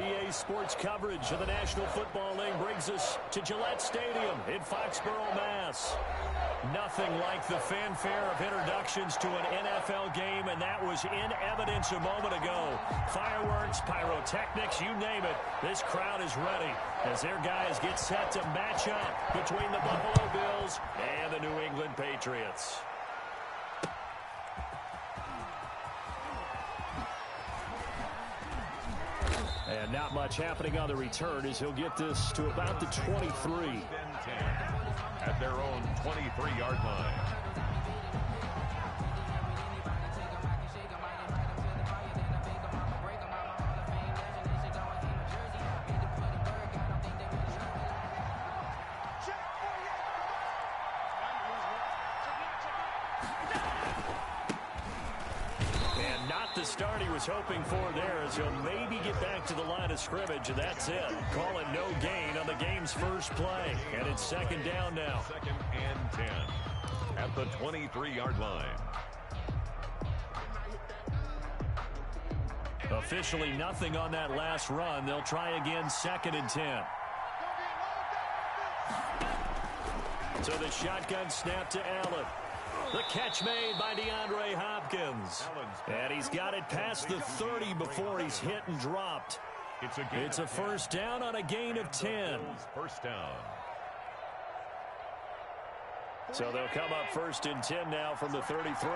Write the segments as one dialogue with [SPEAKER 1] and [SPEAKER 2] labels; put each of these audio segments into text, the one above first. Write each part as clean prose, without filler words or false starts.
[SPEAKER 1] NBA sports coverage of the National Football League brings us to Gillette Stadium in Foxborough, Mass. Nothing like the fanfare of introductions to an NFL game, and that was in evidence a moment ago. Fireworks, pyrotechnics, you name it. This crowd is ready as their guys get set to match up between the Buffalo Bills and the New England Patriots. And not much happening on the return as he'll get this to about the 23.
[SPEAKER 2] At their own 23-yard line.
[SPEAKER 1] And not the start he was hoping for there as he'll maybe get back to the line of scrimmage, and that's it. Call it no gain on the game's first play. And it's second down now.
[SPEAKER 2] 2nd and 10 at the 23-yard line.
[SPEAKER 1] Officially nothing on that last run. They'll try again 2nd and 10. So the shotgun snap to Allen. The catch made by DeAndre Hopkins. And he's got it past the 30 before he's hit and dropped. It's a first down on a gain of 10.
[SPEAKER 2] First down.
[SPEAKER 1] So they'll come up 1st and 10 now from the 33.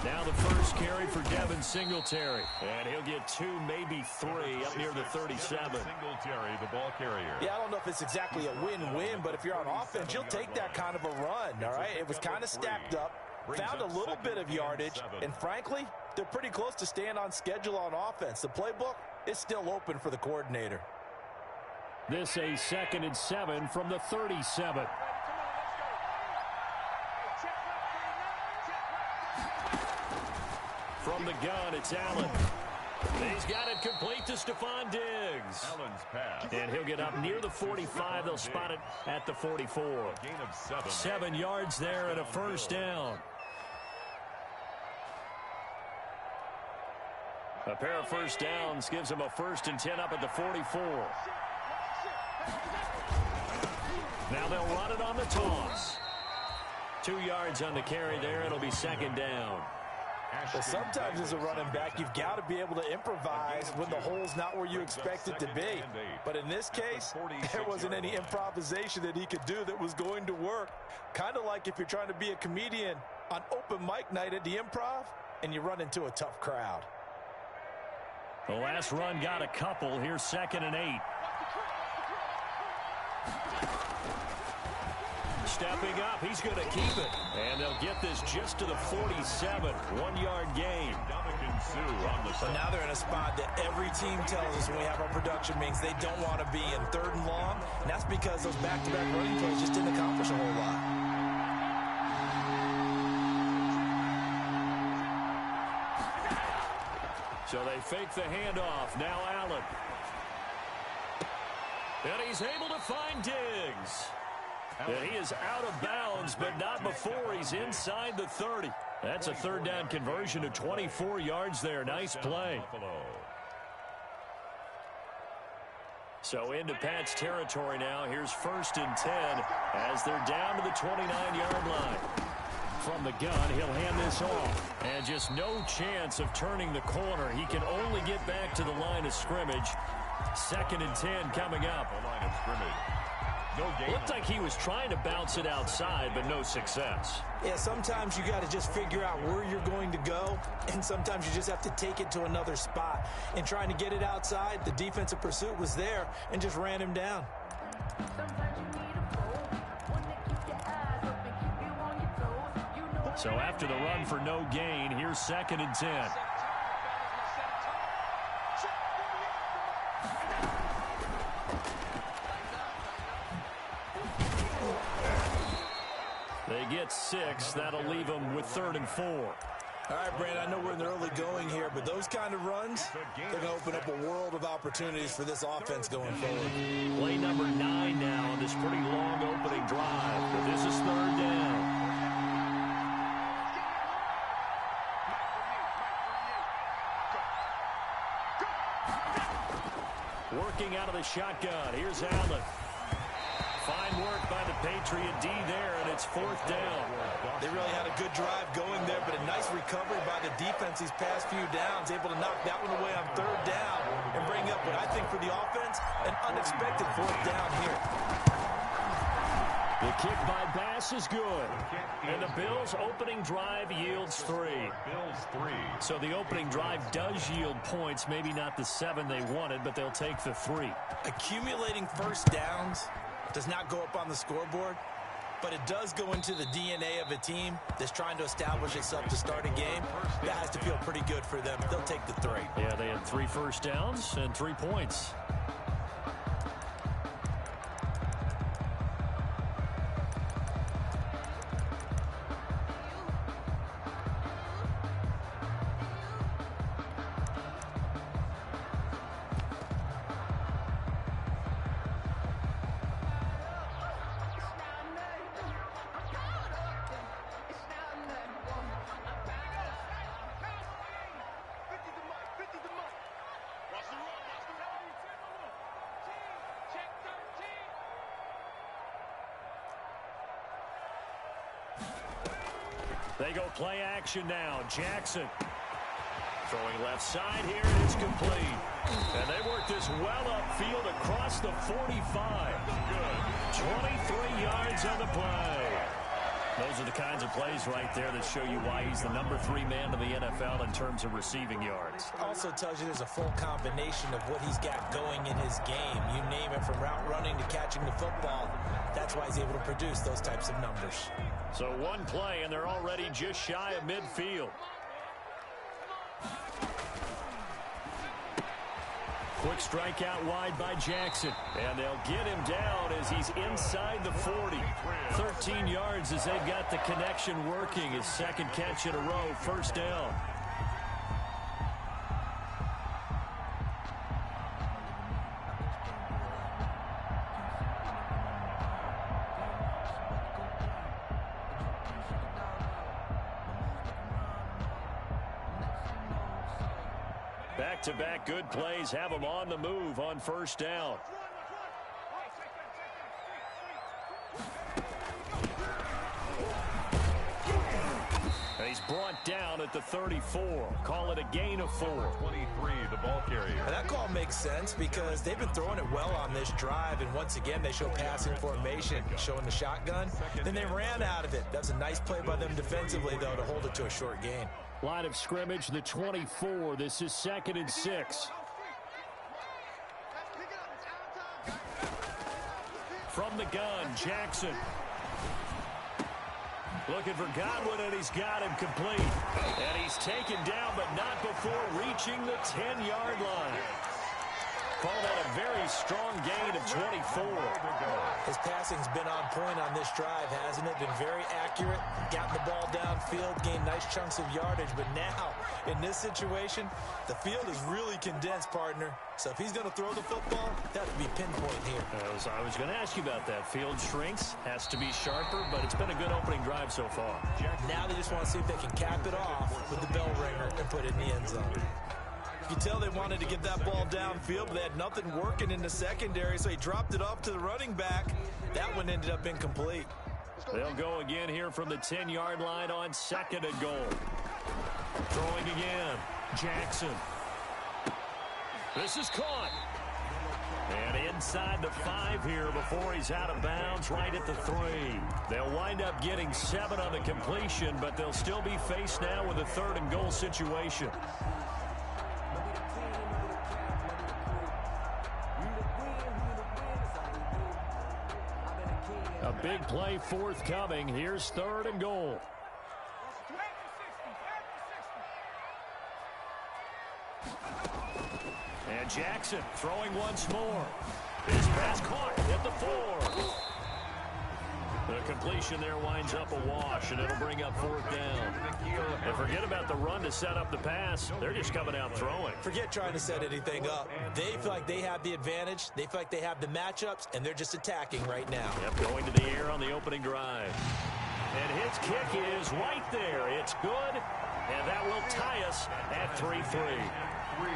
[SPEAKER 1] Now the first carry for Devin Singletary. And he'll get 2, maybe 3 up near the 37.
[SPEAKER 2] Singletary, the ball carrier.
[SPEAKER 3] Yeah, I don't know if it's exactly a win-win, but if you're on offense, you'll take that kind of a run, all right? It was kind of stacked up, found a little bit of yardage, and frankly, they're pretty close to staying on schedule on offense. The playbook is still open for the coordinator.
[SPEAKER 1] This a 2nd and 7 from the 37. From the gun, it's Allen. He's got it complete to Stephon Diggs.
[SPEAKER 2] Allen's pass.
[SPEAKER 1] And he'll get up near the 45. They'll spot it at the 44.
[SPEAKER 2] Gain of 7.
[SPEAKER 1] 7 yards there and a first down. A pair of first downs gives him a 1st and 10 up at the 44. Now they'll run it on the toss. 2 yards on the carry there. It'll be 2nd down.
[SPEAKER 3] Well, sometimes as a running back, you've got to be able to improvise when the hole's not where you expect it to be. But in this case, there wasn't any improvisation that he could do that was going to work. Kind of like if you're trying to be a comedian on open mic night at the Improv and you run into a tough crowd.
[SPEAKER 1] The last run got a couple. Here's 2nd and 8. Stepping up, he's going to keep it. And they'll get this just to the 47. 1-yard gain.
[SPEAKER 3] So now they're in a spot that every team tells us when we have our production meetings they don't want to be in 3rd and long. And that's because those back-to-back running plays just didn't accomplish a whole lot.
[SPEAKER 1] So they fake the handoff. Now Allen. And he's able to find Diggs. And he is out of bounds, but not before he's inside the 30. That's a 3rd down conversion to 24 yards there. Nice play. So into Pat's territory now. Here's 1st and 10 as they're down to the 29-yard line. From the gun, he'll hand this off. And just no chance of turning the corner. He can only get back to the line of scrimmage. 2nd and 10 coming up.
[SPEAKER 2] The line of scrimmage.
[SPEAKER 1] Looked like he was trying to bounce it outside, but no success.
[SPEAKER 3] Yeah, sometimes you got to just figure out where you're going to go, and sometimes you just have to take it to another spot. And trying to get it outside, the defensive pursuit was there and just ran him down.
[SPEAKER 1] So after the run for no gain, here's 2nd and 10. They get 6. That'll leave them with 3rd and 4.
[SPEAKER 3] All right, Brandon, I know we're in the early going here, but those kind of runs, they're going to open up a world of opportunities for this offense going forward.
[SPEAKER 1] Play number 9 now on this pretty long opening drive. But this is 3rd down. Working out of the shotgun. Here's Allen. Fine work by the Patriot D there, and it's 4th down.
[SPEAKER 3] They really had a good drive going there, but a nice recovery by the defense these past few downs, able to knock that one away on 3rd down and bring up what I think for the offense, an unexpected 4th down here.
[SPEAKER 1] The kick by Bass is good. And the Bills' opening drive yields 3. So the opening drive does yield points, maybe not the 7 they wanted, but they'll take the 3.
[SPEAKER 3] Accumulating first downs does not go up on the scoreboard, but it does go into the DNA of a team that's trying to establish itself to start a game. That has to feel pretty good for them. They'll take the 3.
[SPEAKER 1] Yeah, they had 3 first downs and 3 points. They go play action now. Jackson throwing left side here, and it's complete. And they work this well upfield across the 45. Good. 23 yards on the play. Those are the kinds of plays right there that show you why he's the number 3 man in the NFL in terms of receiving yards.
[SPEAKER 3] Also tells you there's a full combination of what he's got going in his game. You name it, from route running to catching the football. That's why he's able to produce those types of numbers.
[SPEAKER 1] So one play, and they're already just shy of midfield. Quick strike out wide by Jackson. And they'll get him down as he's inside the 40. 13 yards as they've got the connection working. His 2nd catch in a row, 1st down. Back-to-back good plays have him on the move on 1st down. And he's brought down at the 34. Call it a gain of 4.
[SPEAKER 2] 23, the ball carrier.
[SPEAKER 3] And that call makes sense because they've been throwing it well on this drive, and once again they show passing formation, showing the shotgun. Then they ran out of it. That's a nice play by them defensively, though, to hold it to a short gain.
[SPEAKER 1] Line of scrimmage, the 24. This is 2nd and 6. From the gun, Jackson. Looking for Godwin, and he's got him complete. And he's taken down, but not before reaching the 10-yard line. Call that a very strong gain of 24.
[SPEAKER 3] His passing's been on point on this drive, hasn't it? Been very accurate, gotten the ball downfield, gained nice chunks of yardage. But now, in this situation, the field is really condensed, partner. So if he's going to throw the football, that would be pinpoint here.
[SPEAKER 1] I was going to ask you about that. Field shrinks, has to be sharper, but it's been a good opening drive so far.
[SPEAKER 3] Now they just want to see if they can cap it off with the bell ringer and put it in the end zone. You can tell they wanted to get that ball downfield, but they had nothing working in the secondary, so he dropped it off to the running back. That one ended up incomplete.
[SPEAKER 1] They'll go again here from the 10-yard line on 2nd and goal. Throwing again. Jackson. This is caught. And inside the 5 here before he's out of bounds, right at the 3. They'll wind up getting 7 on the completion, but they'll still be faced now with a 3rd and goal situation. A big play forthcoming. Here's 3rd and goal. And Jackson throwing once more. His pass caught at the 4. The completion there winds up a wash, and it'll bring up 4th down. And forget about the run to set up the pass. They're just coming out throwing.
[SPEAKER 3] Forget trying to set anything up. They feel like they have the advantage. They feel like they have the matchups, and they're just attacking right now.
[SPEAKER 1] Yep, going to the air on the opening drive. And his kick is right there. It's good, and that will tie us at 3-3.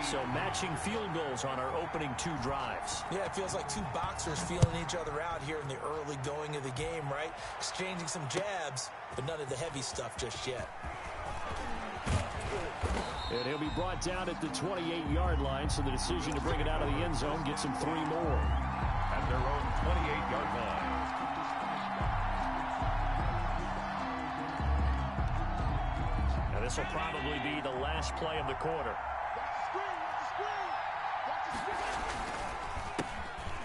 [SPEAKER 1] So matching field goals on our opening 2 drives.
[SPEAKER 3] Yeah, it feels like 2 boxers feeling each other out here in the early going of the game, right? Exchanging some jabs, but none of the heavy stuff just yet.
[SPEAKER 1] And he'll be brought down at the 28-yard line, so the decision to bring it out of the end zone gets him 3 more.
[SPEAKER 2] At their own 28-yard line.
[SPEAKER 1] Now this will probably be the last play of the quarter.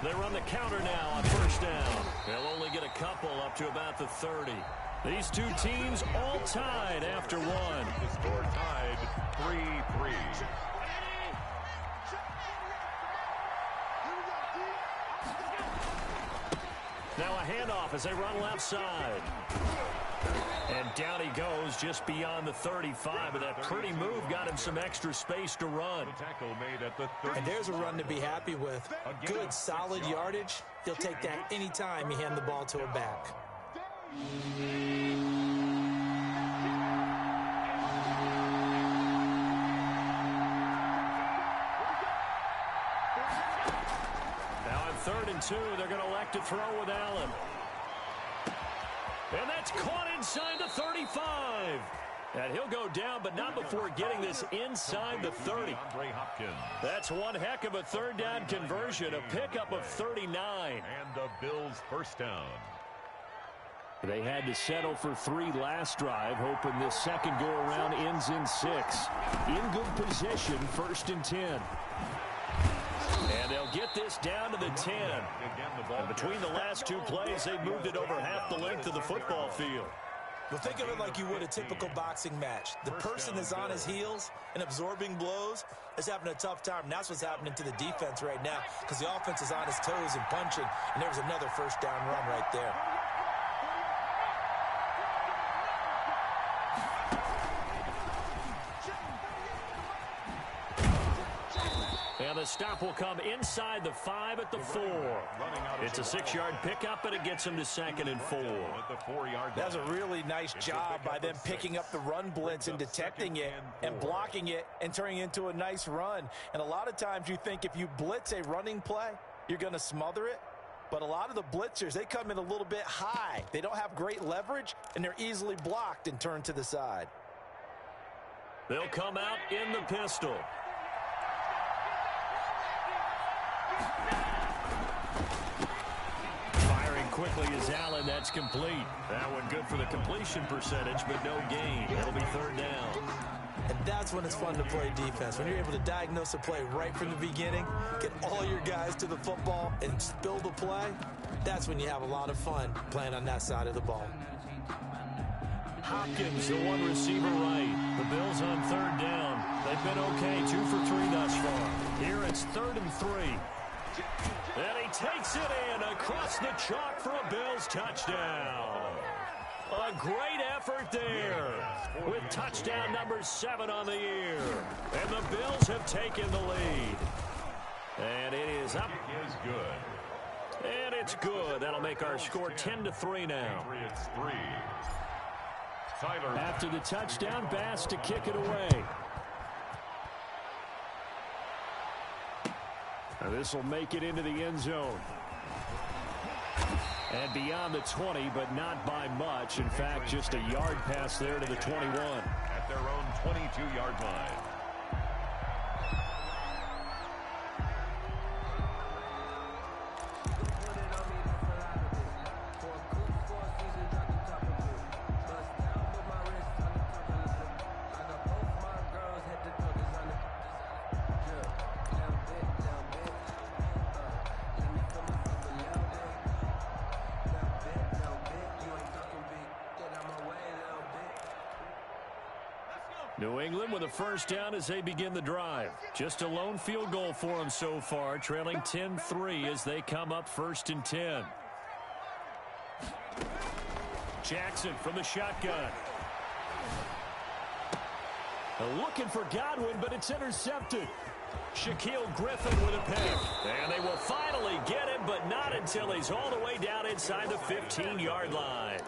[SPEAKER 1] They run the counter now on first down. They'll only get a couple up to about the 30. These 2 teams all tied after 1.
[SPEAKER 2] The score tied 3-3.
[SPEAKER 1] Now a handoff as they run left side. And down he goes just beyond the 35. But that pretty move got him some extra space to run.
[SPEAKER 3] And there's a run to be happy with. Good, solid yardage. He'll take that any time you hand the ball to a back.
[SPEAKER 1] Now on 3rd and 2, they're going to elect to throw with Allen. And that's caught inside the 35. And he'll go down, but not before getting this inside the 30. That's one heck of a 3rd down conversion, a pickup of 39.
[SPEAKER 2] And the Bills' first down.
[SPEAKER 1] They had to settle for 3 last drive, hoping this second go-around ends in 6. In good position, 1st and 10. And they'll get this down to the 10. And between the last 2 plays, they've moved it over half the length of the football field.
[SPEAKER 3] Well, think of it like you would a typical boxing match. The person that's on his heels and absorbing blows is having a tough time. And that's what's happening to the defense right now, because the offense is on his toes and punching. And there was another first down run right there.
[SPEAKER 1] And the stop will come inside the 5 at the 4. It's a 6-yard pickup, and it gets him to 2nd and 4.
[SPEAKER 3] That's a really nice job by them picking up the run blitz and detecting it and blocking it and turning it into a nice run. And a lot of times you think if you blitz a running play, you're going to smother it. But a lot of the blitzers, they come in a little bit high. They don't have great leverage, and they're easily blocked and turned to the side.
[SPEAKER 1] They'll come out in the pistol. Firing quickly is Allen. That's complete. That one good for the completion percentage, but no gain. It'll be 3rd down.
[SPEAKER 3] And that's when it's fun to play defense. When you're able to diagnose a play right from the beginning, get all your guys to the football, and spill the play, that's when you have a lot of fun playing on that side of the ball.
[SPEAKER 1] Hopkins, the one receiver right. The Bills on 3rd down. They've been okay, 2 for 3 thus far. Here it's 3rd and 3. And he takes it in across the chalk for a Bills touchdown. A great effort there with touchdown number 7 on the year. And the Bills have taken the lead. And it is up.
[SPEAKER 2] It is good.
[SPEAKER 1] And it's good. That'll make our score 10-3 now.
[SPEAKER 2] It's 3. Tyler.
[SPEAKER 1] After the touchdown, Bass to kick it away. Now this will make it into the end zone. And beyond the 20, but not by much. In fact, just a yard pass there to the 21.
[SPEAKER 2] At their own 22-yard line.
[SPEAKER 1] New England with a first down as they begin the drive. Just a lone field goal for them so far, trailing 10-3 as they come up 1st and 10. Jackson from the shotgun. Looking for Godwin, but it's intercepted. Shaquille Griffin with a pick. And they will finally get him, but not until he's all the way down inside the 15-yard line.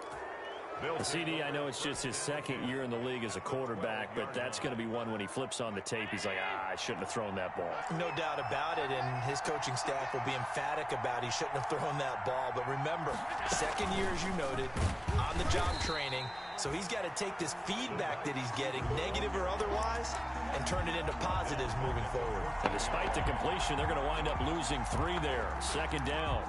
[SPEAKER 1] CD, I know it's just his second year in the league as a quarterback, but that's going to be one when he flips on the tape, he's like, I shouldn't have thrown that ball.
[SPEAKER 3] No doubt about it, and his coaching staff will be emphatic about he shouldn't have thrown that ball. But remember, second year, as you noted, on-the-job training, so he's got to take this feedback that he's getting, negative or otherwise, and turn it into positives moving forward.
[SPEAKER 1] And despite the completion, they're going to wind up losing 3 there. Second down.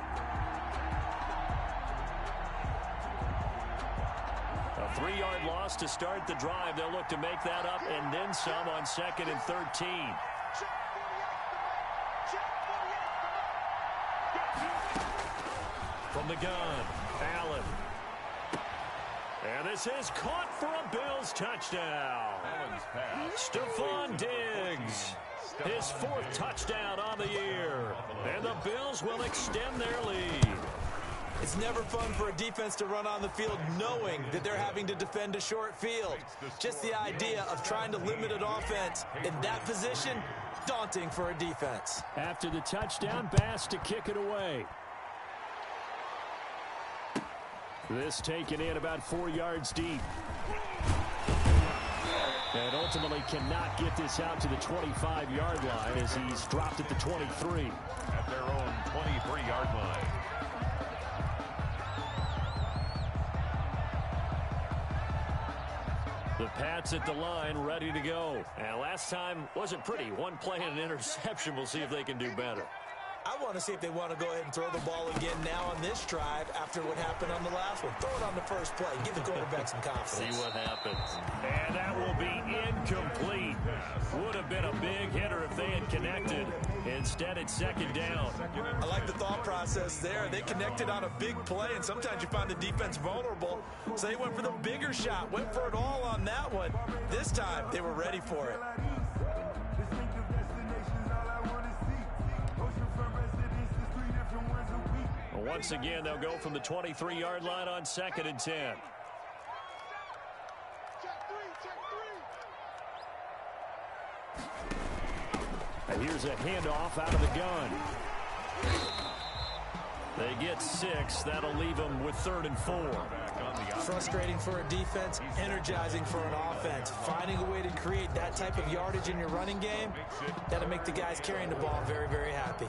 [SPEAKER 1] A 3-yard loss to start the drive. They'll look to make that up and then some on 2nd and 13. From the gun, Allen. And this is caught for a Bills touchdown. Stephon Diggs, his 4th touchdown on the year. And the Bills will extend their lead.
[SPEAKER 3] It's never fun for a defense to run on the field knowing that they're having to defend a short field. Just the idea of trying to limit an offense in that position, daunting for a defense.
[SPEAKER 1] After the touchdown, Bass to kick it away. This taken in about 4 yards deep. And ultimately cannot get this out to the 25-yard line as he's dropped at the 23.
[SPEAKER 2] At their own 23-yard line.
[SPEAKER 1] The Pats at the line, ready to go. And last time wasn't pretty. One play and an interception. We'll see if they can do better.
[SPEAKER 3] I want to see if they want to go ahead and throw the ball again now on this drive after what happened on the last one. Throw it on the first play. Give the quarterback some confidence.
[SPEAKER 1] See what happens. And that will be incomplete. Would have been a big hitter if they had connected. Instead, it's second down.
[SPEAKER 3] I like the thought process there. They connected on a big play, and sometimes you find the defense vulnerable. So they went for the bigger shot, went for it all on that one. This time, they were ready for it.
[SPEAKER 1] Once again, they'll go from the 23-yard line on 2nd and 10. And here's a handoff out of the gun. They get 6. That'll leave them with 3rd and 4.
[SPEAKER 3] Frustrating for a defense, energizing for an offense. Finding a way to create that type of yardage in your running game, that'll make the guys carrying the ball very, very happy.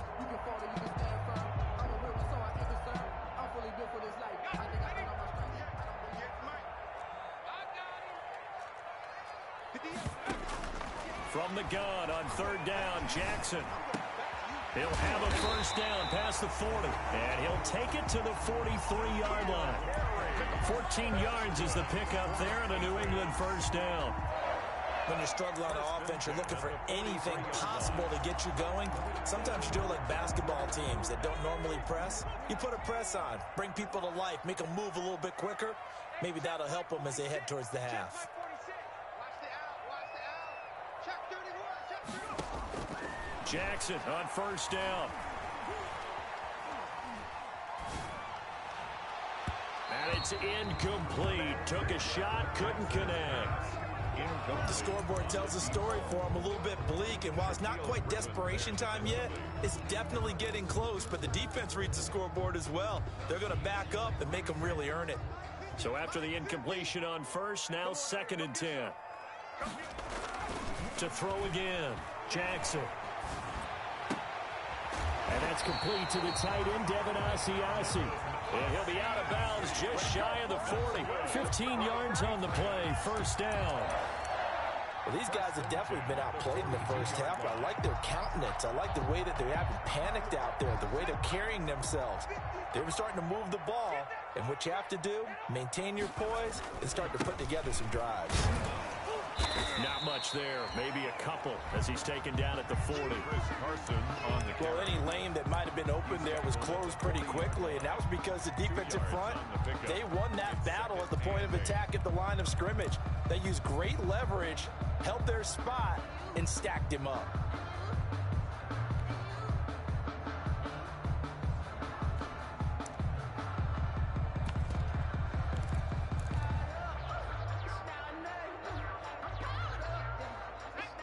[SPEAKER 1] From the gun on 3rd down, Jackson. He'll have a first down past the 40, and he'll take it to the 43-yard line. 14 yards is the pickup there, and a New England first down.
[SPEAKER 3] When you struggle on offense, you're looking for anything possible to get you going. Sometimes you do it like basketball teams that don't normally press. You put a press on, bring people to life, make them move a little bit quicker. Maybe that'll help them as they head towards the half.
[SPEAKER 1] Jackson on first down. And it's incomplete. Took a shot, couldn't connect.
[SPEAKER 3] The scoreboard tells a story for him, a little bit bleak, and while it's not quite desperation time yet, it's definitely getting close, but the defense reads the scoreboard as well. They're going to back up and make them really earn it.
[SPEAKER 1] So after the incompletion on first, now 2nd and 10. To throw again, Jackson. And that's complete to the tight end, Devin Asiasi. And he'll be out of bounds just shy of the 40. 15 yards on the play, first down.
[SPEAKER 3] Well, these guys have definitely been outplayed in the first half, but I like their countenance. I like the way that they haven't panicked out there, the way they're carrying themselves. They were starting to move the ball, and what you have to do, maintain your poise and start to put together some drives.
[SPEAKER 1] Not much there, maybe a couple as he's taken down at the 40.
[SPEAKER 3] Well, any lane that might have been open there was closed pretty quickly, and that was because the defensive front, they won that battle at the point of attack at the line of scrimmage. They used great leverage, held their spot, and stacked him up.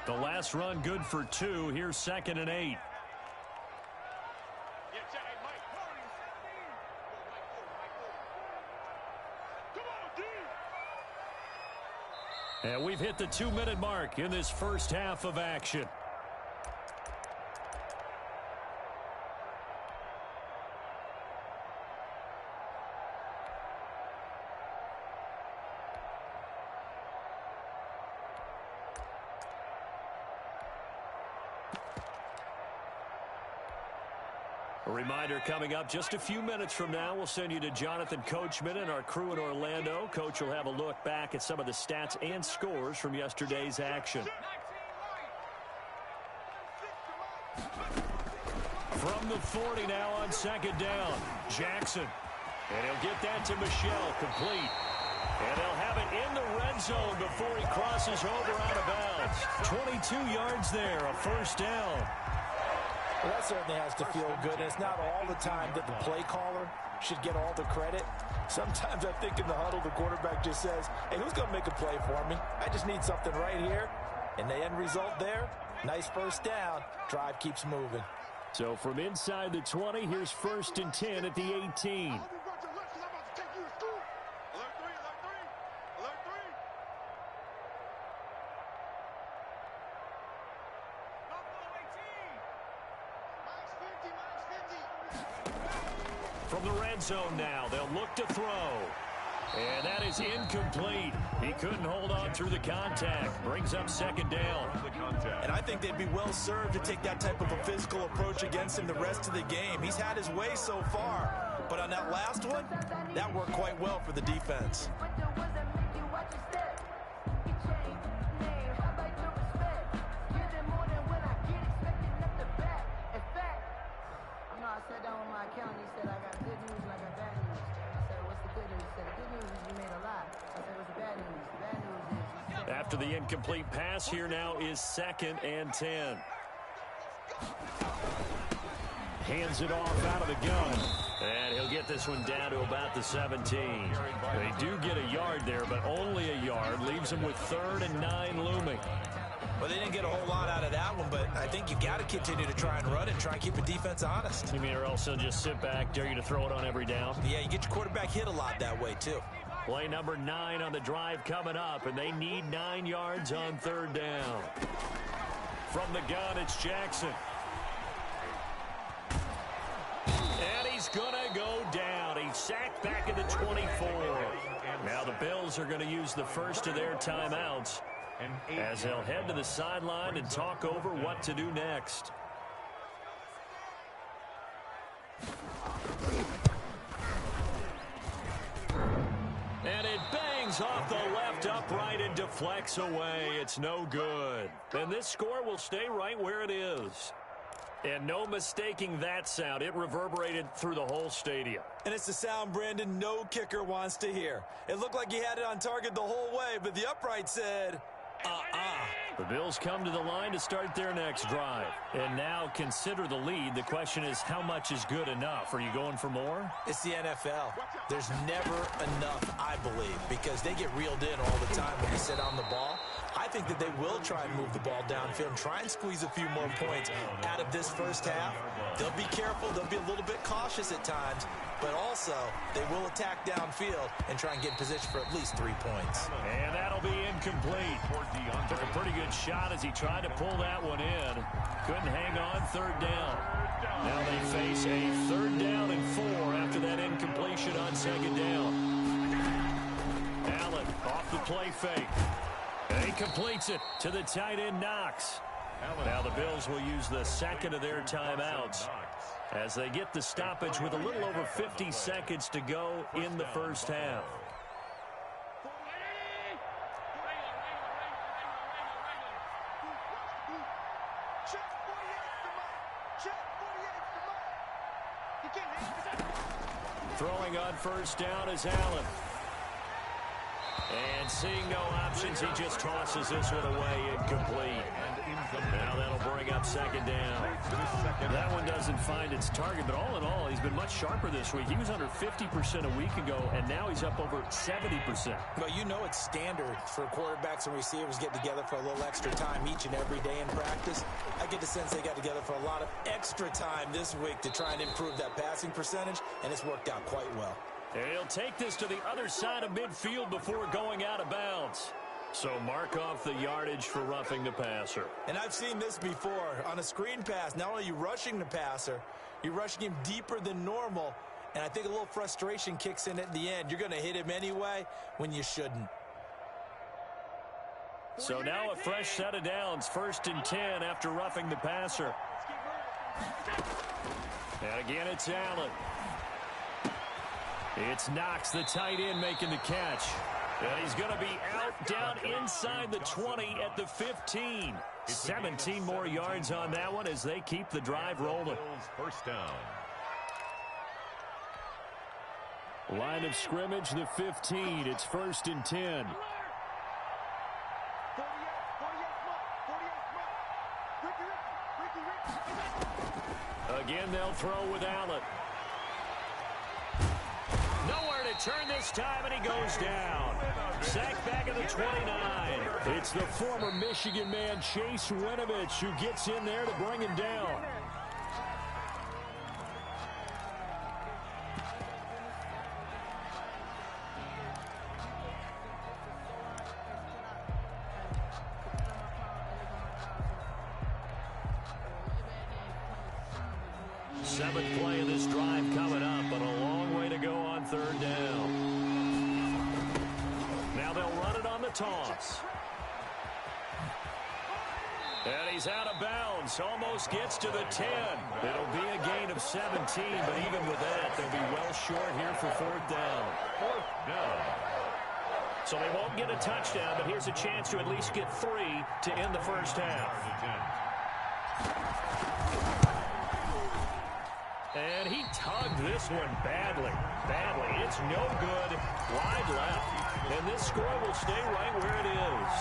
[SPEAKER 1] The last run good for 2. Here's 2nd and 8. And we've hit the 2-minute mark in this first half of action. A reminder coming up just a few minutes from now, we'll send you to Jonathan Coachman and our crew in Orlando. Coach will have a look back at some of the stats and scores from yesterday's action. From the 40 now on second down, Jackson. And he'll get that to Michelle, complete. And they'll have it in the red zone before he crosses over out of bounds. 22 yards there, a first down.
[SPEAKER 3] Well, that certainly has to feel good. And it's not all the time that the play caller should get all the credit. Sometimes I think in the huddle, the quarterback just says, hey, who's going to make a play for me? I just need something right here. And the end result there, nice first down. Drive keeps moving.
[SPEAKER 1] So from inside the 20, here's 1st and 10 at the 18. From the red zone now, they'll look to throw. And that is incomplete. He couldn't hold on through the contact. Brings up second down.
[SPEAKER 3] And I think they'd be well served to take that type of a physical approach against him the rest of the game. He's had his way so far. But on that last one, that worked quite well for the defense.
[SPEAKER 1] After the incomplete pass, here now is 2nd and 10. Hands it off out of the gun. And he'll get this one down to about the 17. They do get a yard there, but only a yard. Leaves them with 3rd and 9 looming.
[SPEAKER 3] Well, they didn't get a whole lot out of that one, but I think you got to continue to try and run and try and keep the defense honest.
[SPEAKER 1] You mean or else they'll just sit back, dare you to throw it on every down?
[SPEAKER 3] Yeah, you get your quarterback hit a lot that way, too.
[SPEAKER 1] Play number 9 on the drive coming up, and they need 9 yards on 3rd down. From the gun, it's Jackson. And he's going to go down. He's sacked back at the 24. Now the Bills are going to use the first of their timeouts as they'll head to the sideline and talk over what to do next. And it bangs off the left upright and deflects away. It's no good. And this score will stay right where it is. And no mistaking that sound. It reverberated through the whole stadium.
[SPEAKER 3] And it's the sound, Brandon, no kicker wants to hear. It looked like he had it on target the whole way, but the upright said,
[SPEAKER 1] The Bills come to the line to start their next drive. And now consider the lead. The question is, how much is good enough? Are you going for more?
[SPEAKER 3] It's the NFL. There's never enough, I believe, because they get reeled in all the time when they sit on the ball. I think that they will try and move the ball downfield and try and squeeze a few more points out of this first half. They'll be careful. They'll be a little bit cautious at times, but also they will attack downfield and try and get in position for at least 3 points.
[SPEAKER 1] And that'll be incomplete. Took a pretty good shot as he tried to pull that one in. Couldn't hang on 3rd down. Now they face a 3rd down and 4 after that incompletion on 2nd down. Allen off the play fake. And he completes it to the tight end, Knox. Now the Bills will use the 2nd of their timeouts as they get the stoppage with a little over 50 seconds to go in the first half. Throwing on first down is Allen. And seeing no options, he just tosses this one away, incomplete. Now that'll bring up 2nd down. That one doesn't find its target, but all in all, he's been much sharper this week. He was under 50% a week ago, and now he's up over 70%.
[SPEAKER 3] Well, you know it's standard for quarterbacks and receivers get together for a little extra time each and every day in practice. I get the sense they got together for a lot of extra time this week to try and improve that passing percentage, and it's worked out quite well.
[SPEAKER 1] And he'll take this to the other side of midfield before going out of bounds. So mark off the yardage for roughing the passer.
[SPEAKER 3] And I've seen this before. On a screen pass, not only are you rushing the passer, you're rushing him deeper than normal. And I think a little frustration kicks in at the end. You're going to hit him anyway when you shouldn't.
[SPEAKER 1] So now a fresh set of downs. 1st and 10 after roughing the passer. And again, it's Allen. It's Knox, the tight end, making the catch. And he's going to be out down inside the 20 at the 15. 17 more yards on that one as they keep the drive rolling.
[SPEAKER 2] First down.
[SPEAKER 1] Line of scrimmage, the 15. It's 1st and 10. Again, they'll throw with Allen. Nowhere to turn this time, and he goes down. Sacked back at the 29. It's the former Michigan man, Chase Winovich, who gets in there to bring him down. Seventh play of this drive coming up, but a long way to go on 3rd down. Now they'll run it on the toss. And he's out of bounds. Almost gets to the 10. It'll be a gain of 17, but even with that, they'll be well short here for 4th down.
[SPEAKER 2] 4th down.
[SPEAKER 1] So they won't get a touchdown, but here's a chance to at least get 3 to end the first half. And he tugged this one badly. It's no good. Wide left. And this score will stay right where it is.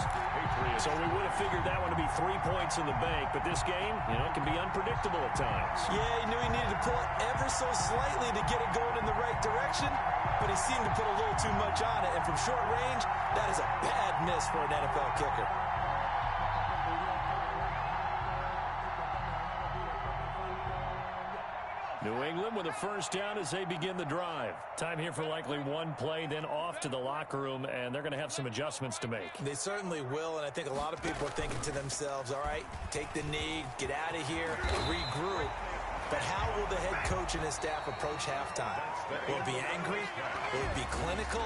[SPEAKER 1] So we would have figured that one to be 3 points in the bank. But this game, can be unpredictable at times.
[SPEAKER 3] Yeah, he knew he needed to pull it ever so slightly to get it going in the right direction. But he seemed to put a little too much on it. And from short range, that is a bad miss for an NFL kicker.
[SPEAKER 1] New England with a first down as they begin the drive. Time here for likely one play, then off to the locker room, and they're going to have some adjustments to make.
[SPEAKER 3] They certainly will, and I think a lot of people are thinking to themselves, all right, take the knee, get out of here, regroup. But how will the head coach and his staff approach halftime? Will it be angry? Will it be clinical?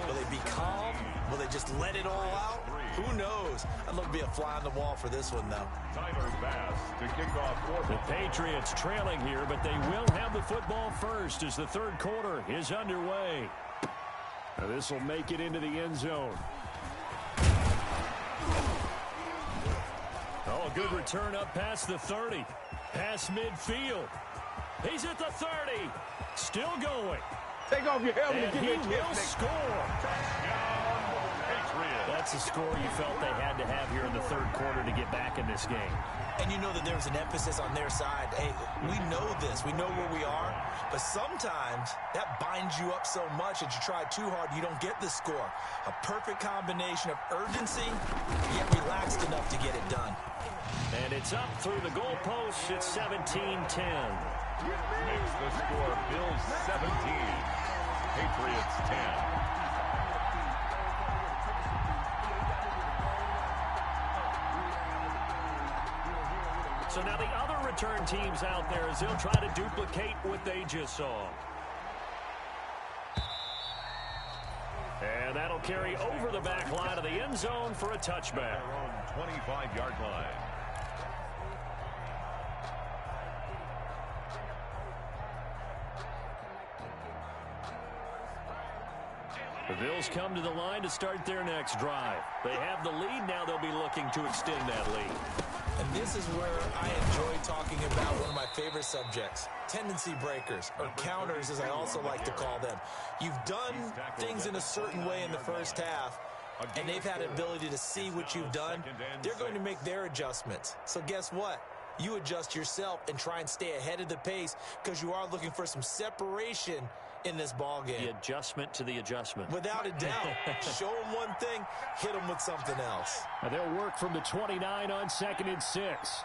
[SPEAKER 3] Will they be calm? Will they just let it all out? Who knows? I'd love to be a fly on the wall for this one, though.
[SPEAKER 2] Tyler Bass to kick off.
[SPEAKER 1] The Patriots trailing here, but they will have the football first as the 3rd quarter is underway. This will make it into the end zone. Oh, a good return up past the 30. Past midfield. He's at the 30. Still going.
[SPEAKER 4] Take off your helmet
[SPEAKER 1] and he will score. That's a score you felt they had to have here in the 3rd quarter to get back in this game.
[SPEAKER 3] And you know that there's an emphasis on their side. Hey, we know this. We know where we are. But sometimes that binds you up so much that you try too hard, you don't get the score. A perfect combination of urgency, yet relaxed enough to get it done.
[SPEAKER 1] And it's up through the goalposts. It's 17-10.
[SPEAKER 2] Makes the score Bills 17, Patriots 10.
[SPEAKER 1] So now the other return teams out there as they'll try to duplicate what they just saw. And that'll carry over the back line of the end zone for a touchback.
[SPEAKER 2] 25-yard line.
[SPEAKER 1] The Bills come to the line to start their next drive. They have the lead. Now they'll be looking to extend that lead.
[SPEAKER 3] And this is where I enjoy talking about one of my favorite subjects, tendency breakers, or counters as I also like to call them. You've done things in a certain way in the first half, and they've had an ability to see what you've done. They're going to make their adjustments. So guess what? You adjust yourself and try and stay ahead of the pace because you are looking for some separation in this ball game.
[SPEAKER 1] The adjustment to the adjustment.
[SPEAKER 3] Without a doubt. Show them one thing, hit them with something else.
[SPEAKER 1] Now they'll work from the 29 on 2nd and 6.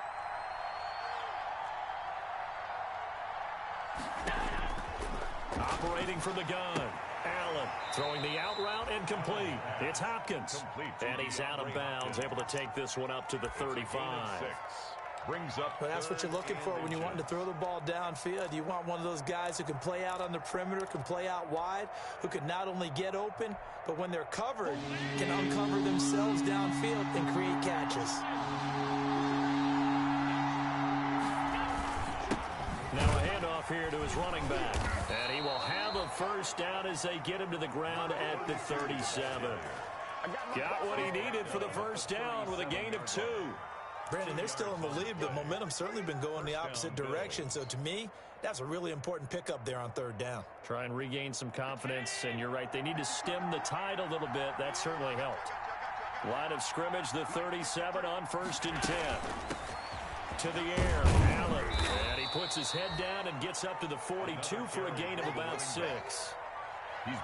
[SPEAKER 1] Operating from the gun. Allen throwing the out route and complete. It's Hopkins. And he's out of bounds, able to take this one up to the 35.
[SPEAKER 2] Brings up.
[SPEAKER 3] Well, that's what you're looking for when you want to throw the ball downfield. You want one of those guys who can play out on the perimeter, can play out wide, who can not only get open, but when they're covered, can uncover themselves downfield and create catches.
[SPEAKER 1] Now a handoff here to his running back. And he will have a first down as they get him to the ground at the 37. Got what he needed for the first down with a gain of 2.
[SPEAKER 3] Brandon, they're still in the lead, but momentum's certainly been going the opposite direction. So to me, that's a really important pickup there on third down. Try and regain some confidence, and you're right. They need to stem the tide a little bit. That certainly helped.
[SPEAKER 1] Line of scrimmage, the 37 on 1st and 10. To the air, Allen. And he puts his head down and gets up to the 42 for a gain of about 6.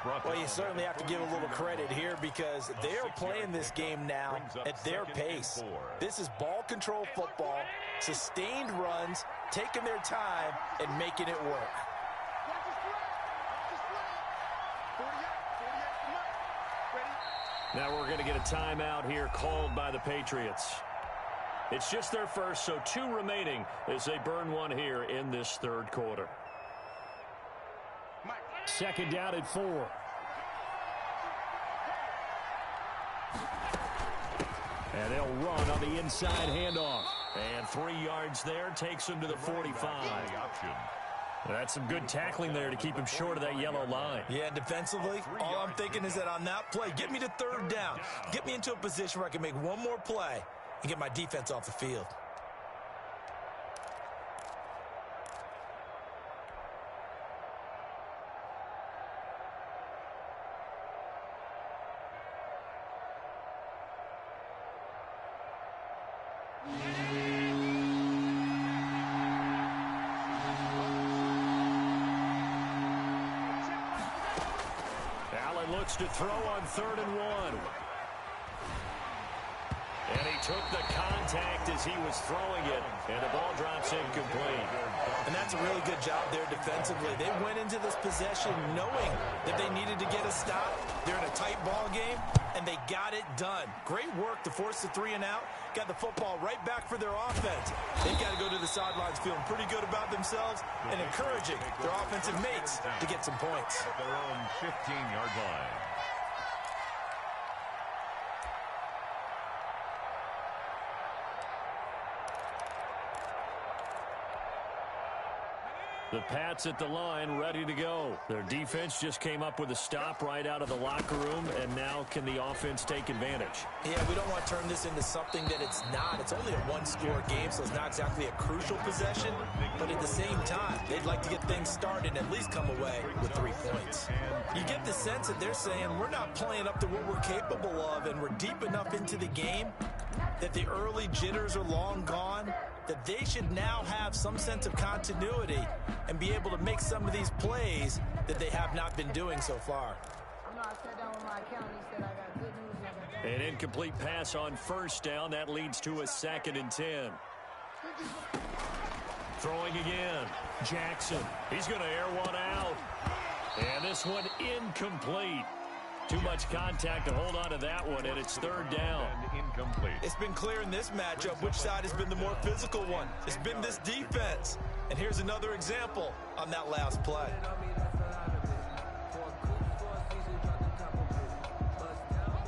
[SPEAKER 3] Well, you certainly have to give a little credit here because they're playing this game now at their pace. This is ball control football, sustained runs, taking their time, and making it work.
[SPEAKER 1] Now we're going to get a timeout here called by the Patriots. It's just their first, so 2 remaining as they burn one here in this third quarter. 2nd down at 4. And they'll run on the inside handoff. And 3 yards there takes him to the 45. That's some good tackling there to keep him short of that yellow line.
[SPEAKER 3] Yeah, and defensively, all I'm thinking is that on that play, get me to 3rd down. Get me into a position where I can make one more play and get my defense off the field.
[SPEAKER 1] Allen looks to throw on 3rd and 1. And he took the contact as he was throwing it, and the ball drops incomplete.
[SPEAKER 3] And that's a really good job there defensively. They went into this possession knowing that they needed to get a stop. They're in a tight ball game, and they got it done. Great work to force the 3 and out. Got the football right back for their offense. They've got to go to the sidelines feeling pretty good about themselves and encouraging their offensive mates to get some points.
[SPEAKER 2] At their own 15-yard line.
[SPEAKER 1] The Pats at the line, ready to go. Their defense just came up with a stop right out of the locker room, and now can the offense take advantage?
[SPEAKER 3] Yeah, we don't want to turn this into something that it's not. It's only a 1-score game, so it's not exactly a crucial possession. But at the same time, they'd like to get things started and at least come away with 3 points. You get the sense that they're saying we're not playing up to what we're capable of, and we're deep enough into the game that the early jitters are long gone, that they should now have some sense of continuity and be able to make some of these plays that they have not been doing so far.
[SPEAKER 1] An incomplete pass on 1st down. That leads to a 2nd and 10. Throwing again. Jackson. He's going to air one out. And this one incomplete. Too much contact to hold on to that one, and it's 3rd down.
[SPEAKER 2] Incomplete.
[SPEAKER 3] It's been clear in this matchup which side has been the more physical one. It's been this defense. And here's another example on that last play.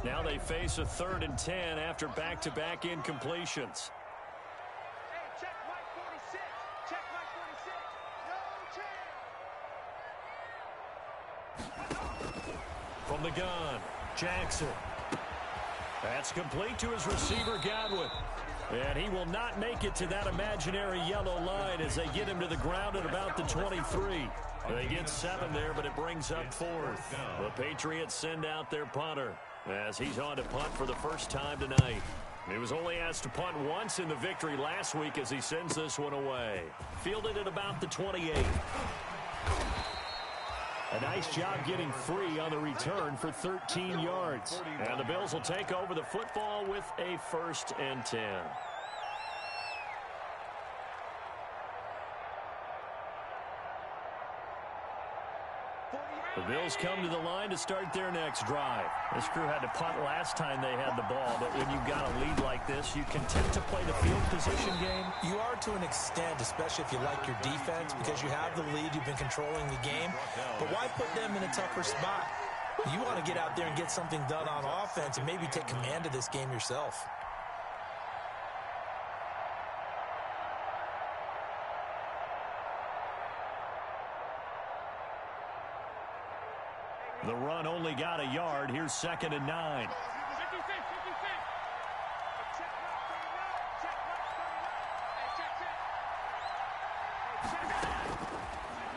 [SPEAKER 1] Now they face a 3rd and 10 after back-to-back incompletions. From the gun, Jackson. That's complete to his receiver, Godwin. And he will not make it to that imaginary yellow line as they get him to the ground at about the 23. They get 7 there, but it brings up 4th. The Patriots send out their punter as he's on to punt for the first time tonight. He was only asked to punt once in the victory last week as he sends this one away. Fielded at about the 28. A nice job getting free on the return for 13 yards. And the Bills will take over the football with a 1st and 10. The Bills come to the line to start their next drive. This crew had to punt last time they had the ball, but when you've got a lead like this, you content to play the field position game?
[SPEAKER 3] You are to an extent, especially if you like your defense, because you have the lead, you've been controlling the game. But why put them in a tougher spot? You want to get out there and get something done on offense and maybe take command of this game yourself.
[SPEAKER 1] The run only got a yard. Here's 2nd and 9.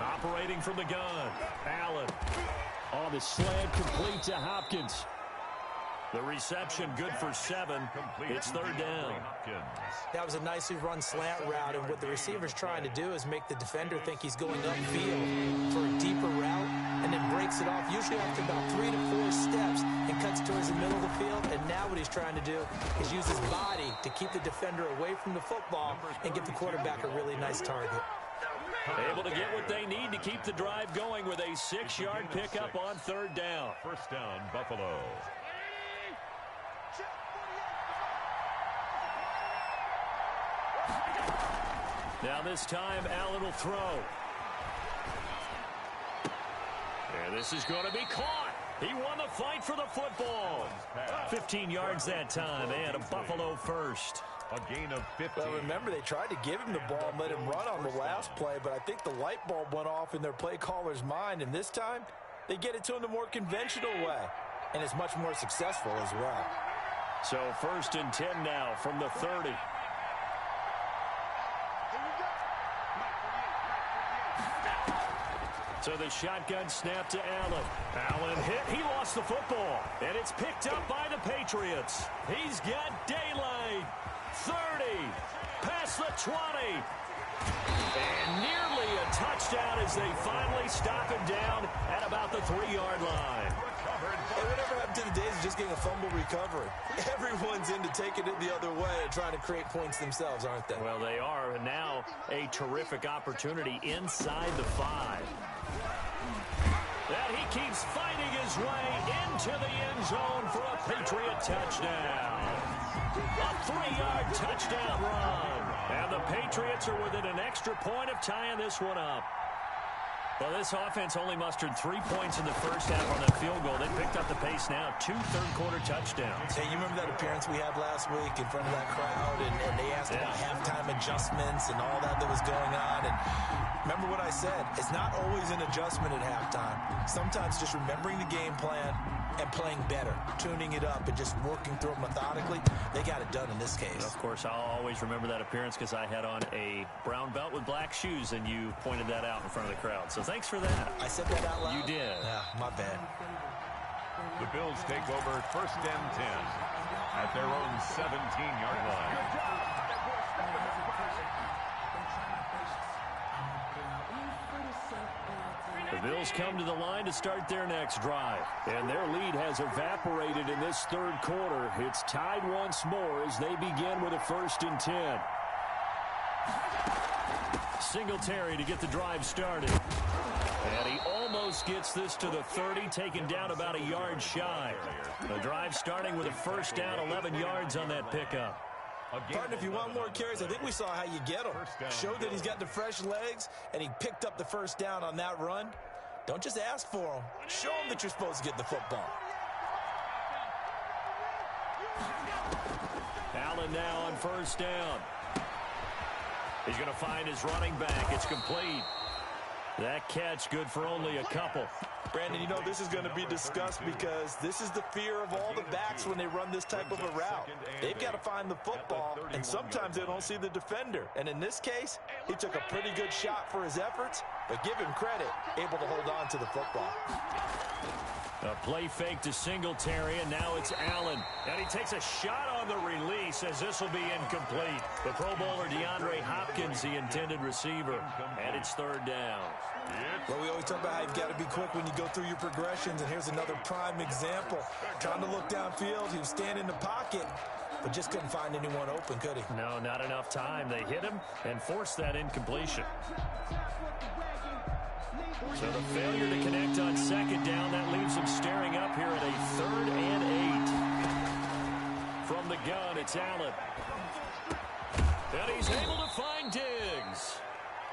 [SPEAKER 1] Operating from the gun. Allen. On the slant, complete to Hopkins. The reception good for 7. It's 3rd down.
[SPEAKER 3] That was a nicely run slant route, and what the receiver's trying to do is make the defender think he's going upfield for a deeper route, and then breaks it off, usually after about 3 to 4 steps, and cuts towards the middle of the field. And now what he's trying to do is use his body to keep the defender away from the football and give the quarterback a really nice target.
[SPEAKER 1] Able to get what they need to keep the drive going with a 6-yard pickup on 3rd down.
[SPEAKER 2] 1st down, Buffalo.
[SPEAKER 1] Now this time, Allen will throw. And this is going to be caught. He won the fight for the football. 15 yards that time, and a Buffalo first.
[SPEAKER 2] A gain of 15.
[SPEAKER 3] Well, remember, they tried to give him the ball and let him run on the last play, but I think the light bulb went off in their play caller's mind, and this time, they get it to him the more conventional way, and it's much more successful as well.
[SPEAKER 1] So 1st and 10 now from the 30. So the shotgun snap to Allen. Allen hit. He lost the football. And it's picked up by the Patriots. He's got daylight. 30. Past the 20. And nearly a touchdown as they finally stop him down at about the 3-yard line.
[SPEAKER 3] Hey, whatever happened to the days of just getting a fumble recovery? Everyone's into taking it the other way and trying to create points themselves, aren't they?
[SPEAKER 1] Well, they are. And now a terrific opportunity inside the 5. That he keeps fighting his way into the end zone for a Patriot touchdown. A 3-yard touchdown run. And the Patriots are within an extra point of tying this one up. Well, this offense only mustered 3 points in the first half on that field goal. They picked up the pace now. 2 third-quarter touchdowns.
[SPEAKER 3] Hey, you remember that appearance we had last week in front of that crowd, and they asked about halftime adjustments and all that was going on. And remember what I said. It's not always an adjustment at halftime. Sometimes just remembering the game plan and playing better, tuning it up, and just working through it methodically. They got it done in this case.
[SPEAKER 1] And of course, I'll always remember that appearance because I had on a brown belt with black shoes, and you pointed that out in front of the crowd. So thanks for that.
[SPEAKER 3] I said that out loud?
[SPEAKER 1] You did.
[SPEAKER 3] Yeah, my bad.
[SPEAKER 2] The Bills take over 1st and 10 at their own 17-yard line.
[SPEAKER 1] The Bills come to the line to start their next drive. And their lead has evaporated in this 3rd quarter. It's tied once more as they begin with a 1st and 10. Singletary to get the drive started. And he almost gets this to the 30, taken down about a yard shy. The drive starting with a 1st down, 11 yards on that pickup.
[SPEAKER 3] Partner, if you want more carries, I think we saw how you get them. Showed that he's got the fresh legs, and he picked up the 1st down on that run. Don't just ask for them. Show them that you're supposed to get the football.
[SPEAKER 1] Allen now on 1st down. He's going to find his running back. It's complete. That catch good for only a couple.
[SPEAKER 3] Brandon, you know, this is going to be discussed because this is the fear of all the backs when they run this type of a route. They've got to find the football, and sometimes they don't see the defender. And in this case, he took a pretty good shot for his efforts, but give him credit, able to hold on to the football.
[SPEAKER 1] A play fake to Singletary, and now it's Allen. And he takes a shot on the release as this will be incomplete. The Pro Bowler DeAndre Hopkins, the intended receiver, and it's 3rd down.
[SPEAKER 3] Well, we always talk about how you've got to be quick when you go through your progressions, and here's another prime example. Trying to look downfield, he was standing in the pocket, but just couldn't find anyone open, could he?
[SPEAKER 1] No, not enough time. They hit him and forced that incompletion. So the failure to connect on second down, that leaves him staring up here at a 3rd and 8. From the gun, it's Allen. And he's able to find Diggs.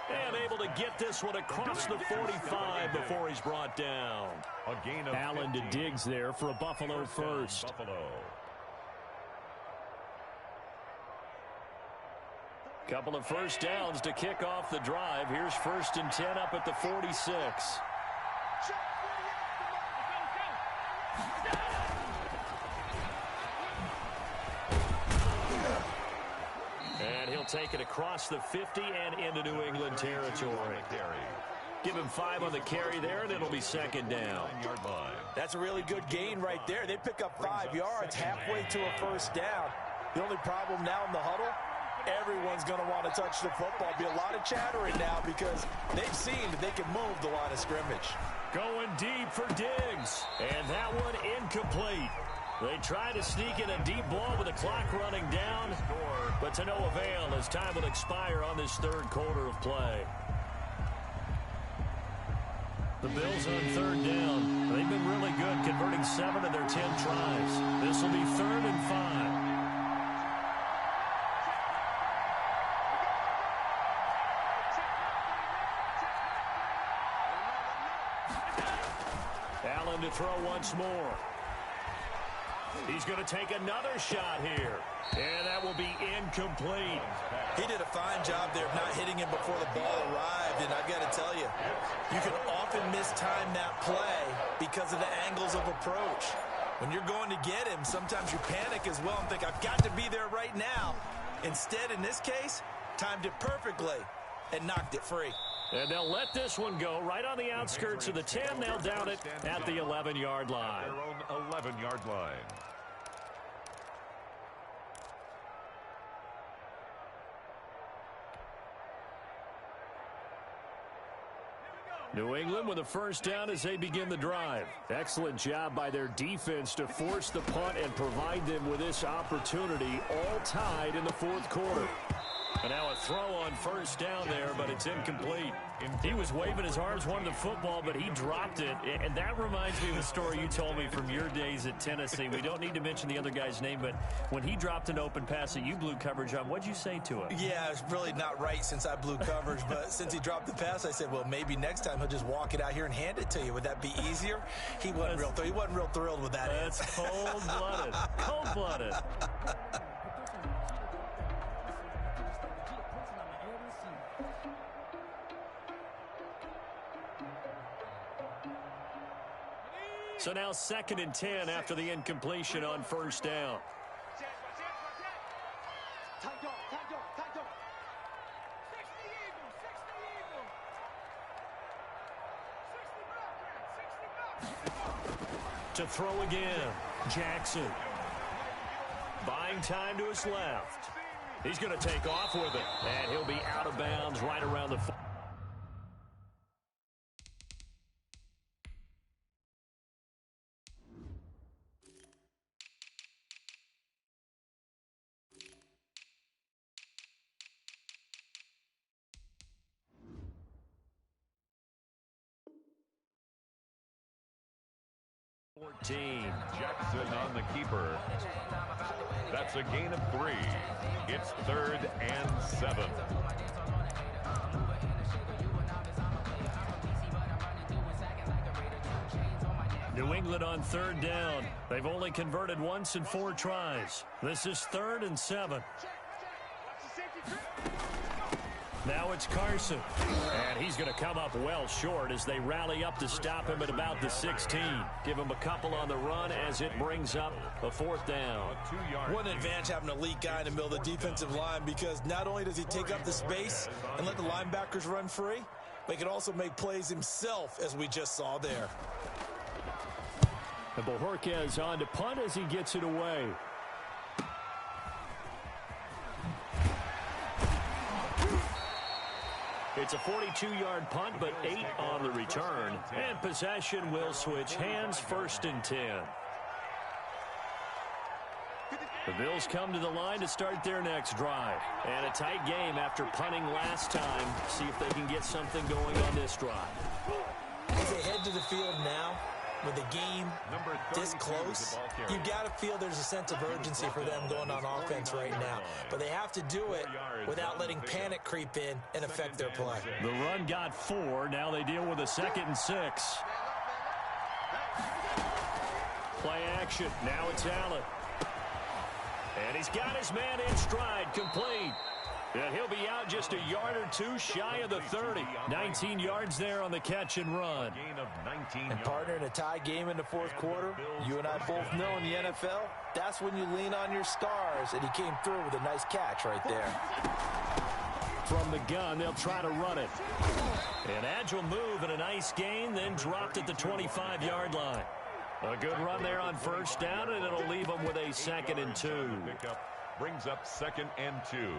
[SPEAKER 1] And able to get this one across the 45 before he's brought down.
[SPEAKER 2] A gain of
[SPEAKER 1] Allen to Diggs there for a Buffalo first.
[SPEAKER 2] Buffalo.
[SPEAKER 1] Couple of first downs to kick off the drive. Here's 1st and 10 up at the 46. And he'll take it across the 50 and into New England territory. Give him 5 on the carry there, and it'll be 2nd down.
[SPEAKER 3] That's a really good gain right there. They pick up 5 yards halfway to a first down. The only problem now in the huddle, everyone's going to want to touch the football. Be a lot of chattering now because they've seen that they can move the line of scrimmage.
[SPEAKER 1] Going deep for Diggs, and that one incomplete. They try to sneak in a deep ball with the clock running down, but to no avail as time will expire on this 3rd quarter of play. The Bills on 3rd down. They've been really good, converting 7 of their 10 tries. This will be 3rd and 5. Allen to throw once more. He's going to take another shot here. And that will be incomplete.
[SPEAKER 3] He did a fine job there of not hitting him before the ball arrived. And I've got to tell you, you can often mistime that play because of the angles of approach. When you're going to get him, sometimes you panic as well and think, I've got to be there right now. Instead, in this case, timed it perfectly and knocked it free.
[SPEAKER 1] And they'll let this one go right on the outskirts of the 10. They'll down it at the 11-yard line.
[SPEAKER 2] Their own 11-yard line.
[SPEAKER 1] New England with a first down as they begin the drive. Excellent job by their defense to force the punt and provide them with this opportunity, all tied in the 4th quarter. And now a throw on first down there, but it's incomplete. He was waving his arms, wanted the football, but he dropped it. And that reminds me of a story you told me from your days at Tennessee. We don't need to mention the other guy's name, but when he dropped an open pass that you blew coverage on, what'd you say to him?
[SPEAKER 3] Yeah, it's really not right since I blew coverage, but since he dropped the pass, I said, well, maybe next time he'll just walk it out here and hand it to you. Would that be easier? He wasn't real thrilled with that.
[SPEAKER 1] That's cold-blooded. Cold-blooded. So now 2nd and 10 after the incompletion on first down. To throw again, Jackson. Buying time to his left. He's going to take off with it, and he'll be out of bounds right around the 14.
[SPEAKER 2] Jackson on the keeper. That's a gain of 3. It's 3rd and 7.
[SPEAKER 1] New England on 3rd down. They've only converted once in 4 tries. This is 3rd and 7. Now it's Carson. And he's going to come up well short as they rally up to stop him at about the 16. Give him a couple on the run as it brings up a 4th down.
[SPEAKER 3] What an advantage having an elite guy in the middle of the defensive line, because not only does he take up the space and let the linebackers run free, but he can also make plays himself, as we just saw there.
[SPEAKER 1] And Bojorquez on to punt as he gets it away. It's a 42-yard punt, but 8 on the return. And possession will switch hands, 1st and 10. The Bills come to the line to start their next drive. And a tight game after punting last time. See if they can get something going on this drive.
[SPEAKER 3] As they head to the field now, with the game this close, you've got to feel there's a sense of urgency for them going on offense right now. But they have to do it without letting panic creep in and affect their play.
[SPEAKER 1] The run got 4. Now they deal with a 2nd and 6. Play action. Now it's Allen. And he's got his man in stride, complete. And he'll be out just a yard or two shy of the 30. 19 yards there on the catch and run.
[SPEAKER 3] And partner, in a tie game in the fourth quarter, you and I both know in the NFL, that's when you lean on your stars. And he came through with a nice catch right there.
[SPEAKER 1] From the gun, they'll try to run it. An agile move and a nice gain, then dropped at the 25-yard line. A good run there on first down, and it'll leave them with a 2nd and 2.
[SPEAKER 2] Brings up 2nd and 2.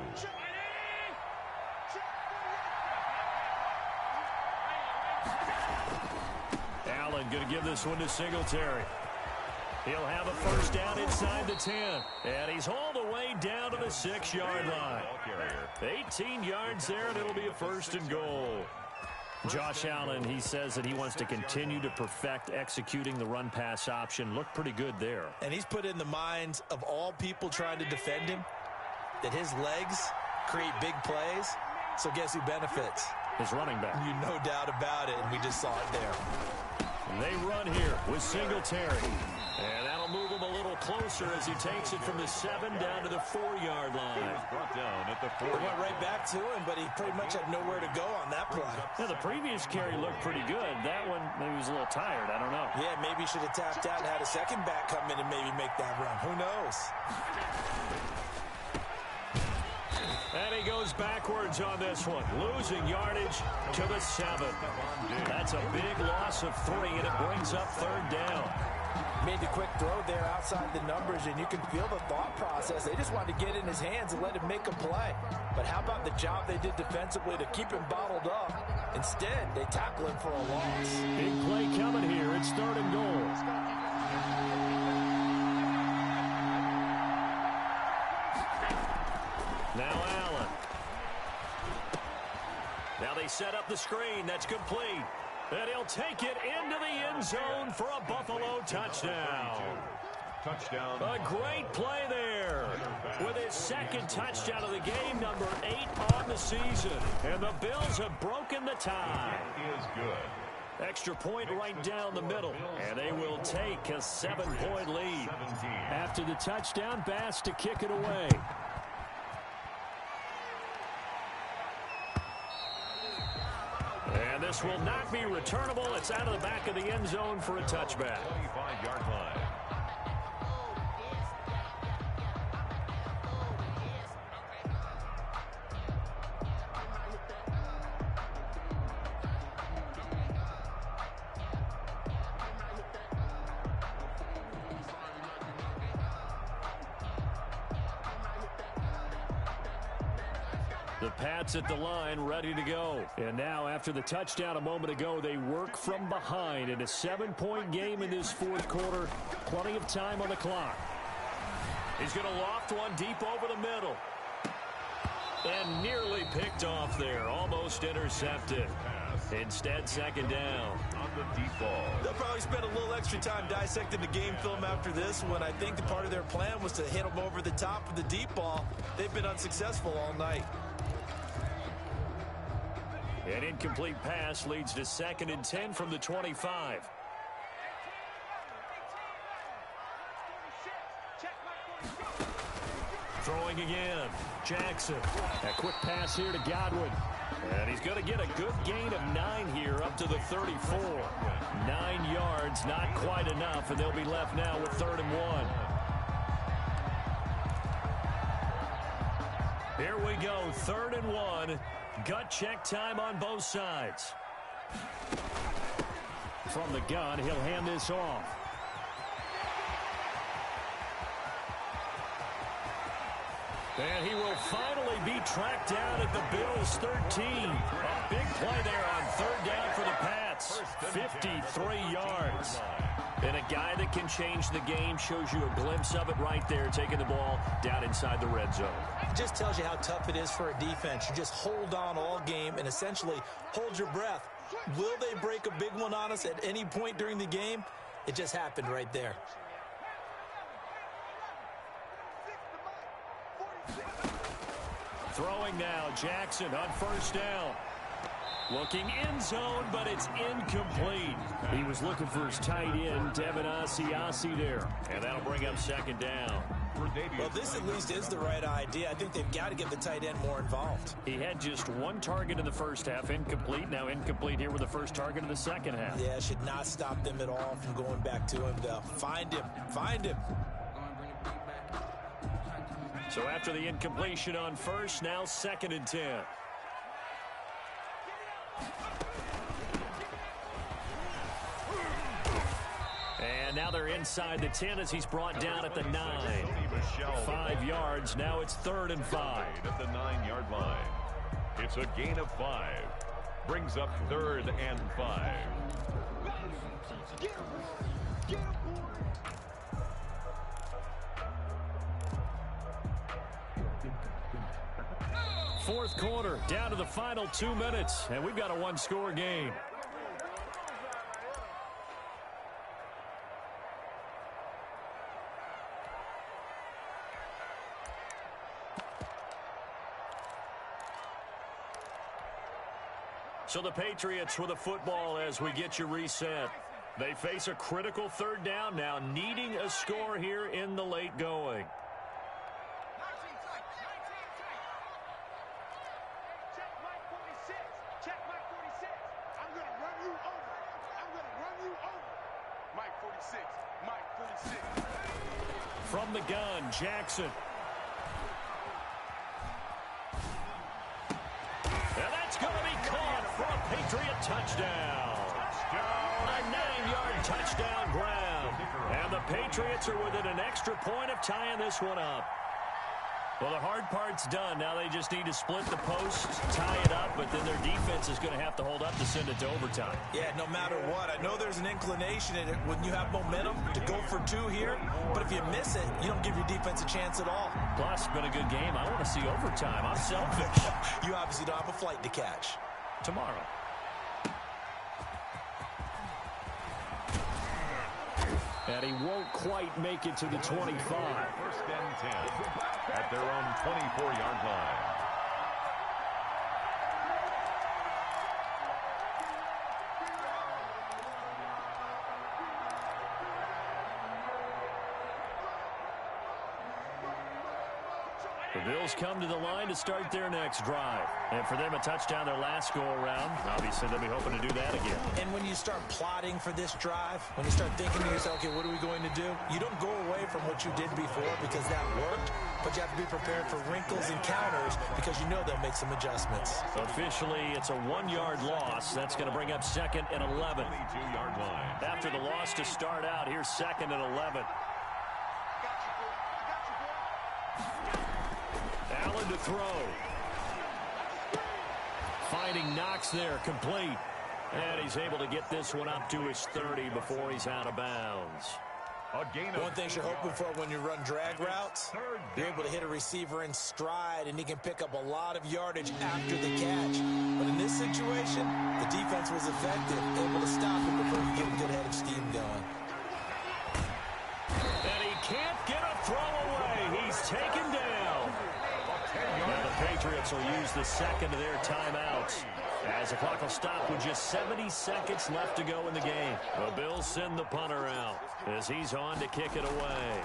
[SPEAKER 1] Allen going to give this one to Singletary. He'll have a first down inside the 10. And he's hauled away down to the 6-yard line. 18 yards there, and it'll be a 1st and goal. Josh Allen, he says that he wants to continue to perfect executing the run-pass option. Looked pretty good there.
[SPEAKER 3] And he's put in the minds of all people trying to defend him that his legs create big plays. So guess who benefits?
[SPEAKER 1] His running back.
[SPEAKER 3] You no doubt about it, and we just saw it there.
[SPEAKER 1] They run here with Singletary. And that'll move him a little closer as he takes it from the 7 down to the 4-yard line.
[SPEAKER 2] He was brought down at the 4.
[SPEAKER 3] It went right back to him, but he pretty much had nowhere to go on that play.
[SPEAKER 1] Yeah, the previous carry looked pretty good. That one, maybe he was a little tired. I don't know.
[SPEAKER 3] Yeah, maybe he should have tapped out and had a second back come in and maybe make that run. Who knows?
[SPEAKER 1] And he goes backwards on this one, losing yardage to the 7. That's a big loss of 3, and it brings up 3rd down.
[SPEAKER 3] Made the quick throw there outside the numbers, and you can feel the thought process. They just wanted to get in his hands and let him make a play. But how about the job they did defensively to keep him bottled up? Instead, they tackle him for a loss.
[SPEAKER 1] Big play coming here. It's 3rd and goal. Now Allen. Now they set up the screen. That's complete. And he'll take it into the end zone for a Buffalo touchdown.
[SPEAKER 2] Touchdown.
[SPEAKER 1] A great play there. With his 2nd touchdown of the game, number 8 on the season. And the Bills have broken the tie.
[SPEAKER 2] That is good.
[SPEAKER 1] Extra point right down the middle. And they will take a 7-point lead. After the touchdown, Bass to kick it away. And this will not be returnable. It's out of the back of the end zone for a touchback.
[SPEAKER 2] 25-yard line.
[SPEAKER 1] The Pats at the line, ready to go. And now, after the touchdown a moment ago, they work from behind in a 7-point game in this fourth quarter. Plenty of time on the clock. He's going to loft one deep over the middle. And nearly picked off there. Almost intercepted. Instead, 2nd down.
[SPEAKER 2] On the deep ball.
[SPEAKER 3] They'll probably spend a little extra time dissecting the game film after this one. I think the part of their plan was to hit them over the top with the deep ball. They've been unsuccessful all night.
[SPEAKER 1] An incomplete pass leads to 2nd and 10 from the 25. Throwing again. Jackson. A quick pass here to Godwin. And he's going to get a good gain of 9 here up to the 34. 9 yards, not quite enough, and they'll be left now with 3rd and 1. Here we go, 3rd and 1. Gut check time on both sides. From the gun, he'll hand this off. And he will finally be tracked down at the Bills' 13. A big play there on 3rd down for the Pats. 53 yards. And a guy that can change the game shows you a glimpse of it right there, taking the ball down inside the red zone.
[SPEAKER 3] It just tells you how tough it is for a defense. You just hold on all game and essentially hold your breath. Will they break a big one on us at any point during the game? It just happened right there.
[SPEAKER 1] Throwing now, Jackson on first down. Looking end zone, but it's incomplete. He was looking for his tight end, Devin Asiasi there. And that'll bring up second down.
[SPEAKER 3] Well, this at least is the right idea. I think they've got to get the tight end more involved.
[SPEAKER 1] He had just one target in the first half, incomplete. Now incomplete here with the first target in the second half.
[SPEAKER 3] Yeah, should not stop them at all from going back to him, though. Find him. Find him.
[SPEAKER 1] So after the incompletion on first, now second and 10. And now they're inside the 10 as he's brought down at the 9. 5 yards. Now it's 3rd and 5.
[SPEAKER 2] At the 9-yard line. It's a gain of 5. Brings up 3rd and 5.
[SPEAKER 1] Fourth quarter, down to the final 2 minutes, and we've got a one-score game. So the Patriots with a football as we get you reset. They face a critical 3rd down now, needing a score here in the late going. From the gun, Jackson. And that's going to be caught for a Patriot touchdown. A 9-yard touchdown grab. And the Patriots are within an extra point of tying this one up. Well, the hard part's done. Now they just need to split the post, tie it up, but then their defense is going to have to hold up to send it to overtime.
[SPEAKER 3] Yeah, no matter what. I know there's an inclination in it when you have momentum to go for 2 here, but if you miss it, you don't give your defense a chance at all.
[SPEAKER 1] Plus, it's been a good game. I want to see overtime. I'm selfish.
[SPEAKER 3] You obviously don't have a flight to catch.
[SPEAKER 1] Tomorrow. And he won't quite make it to the 25.
[SPEAKER 2] 1st and 10 at their own 24-yard line.
[SPEAKER 1] The Bills come to the line to start their next drive. And for them, a touchdown their last go-around. Obviously, they'll be hoping to do that again.
[SPEAKER 3] And when you start plotting for this drive, when you start thinking to yourself, okay, what are we going to do? You don't go away from what you did before because that worked, but you have to be prepared for wrinkles and counters because you know they'll make some adjustments.
[SPEAKER 1] Officially, it's a 1-yard loss. That's going to bring up 2nd and 11.
[SPEAKER 2] 22-yard line.
[SPEAKER 1] After the loss to start out, here's 2nd and 11. Allen to throw. Finding Knox there, complete. And he's able to get this one up to his 30 before he's out of bounds.
[SPEAKER 3] One thing you're hoping for when you run drag routes, you're able to hit a receiver in stride, and he can pick up a lot of yardage after the catch. But in this situation, the defense was effective, able to stop him before he get a good head of steam going.
[SPEAKER 1] And he can't get a throw away. He's taken down. Now the Patriots will use the second of their timeouts as the clock will stop with just 70 seconds left to go in the game. The Bills send the punter out as he's on to kick it away.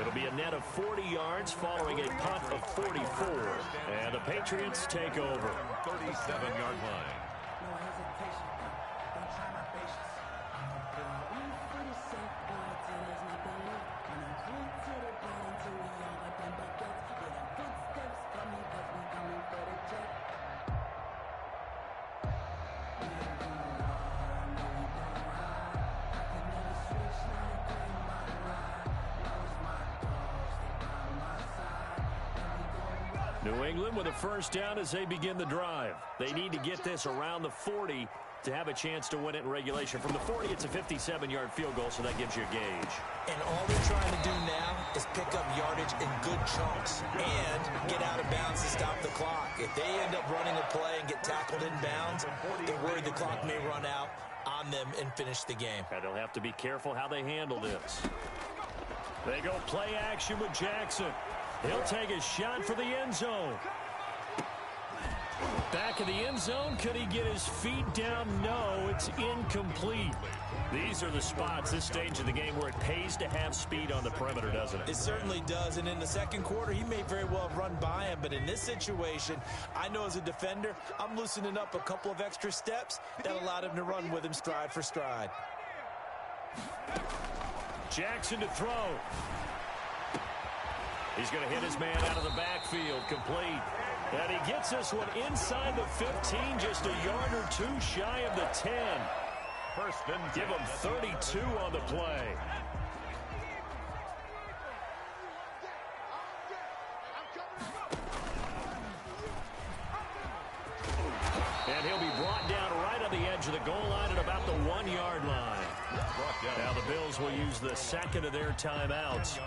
[SPEAKER 1] It'll be a net of 40 yards following a punt of 44. And the Patriots take over.
[SPEAKER 2] 37-yard line.
[SPEAKER 1] New England with a first down as they begin the drive. They need to get this around the 40 to have a chance to win it in regulation. From the 40, it's a 57-yard field goal, so that gives you a gauge.
[SPEAKER 3] And all they're trying to do now is pick up yardage in good chunks and get out of bounds to stop the clock. If they end up running a play and get tackled in bounds, they're worried the clock may run out on them and finish the game.
[SPEAKER 1] And they'll have to be careful how they handle this. They go play action with Jackson. He'll take a shot for the end zone. Back in the end zone. Could he get his feet down? No, it's incomplete. These are the spots, this stage of the game, where it pays to have speed on the perimeter, doesn't it?
[SPEAKER 3] It certainly does, and in the second quarter, he may very well have run by him, but in this situation, I know as a defender, I'm loosening up a couple of extra steps that allowed him to run with him stride for stride.
[SPEAKER 1] Jackson to throw. He's going to hit his man out of the backfield, complete. And he gets this one inside the 15, just a yard or two shy of the 10.
[SPEAKER 2] First and 10.
[SPEAKER 1] Give him 32 on the play. And he'll be brought down right on the edge of the goal line at about the 1-yard line. Now the Bills will use the second of their timeouts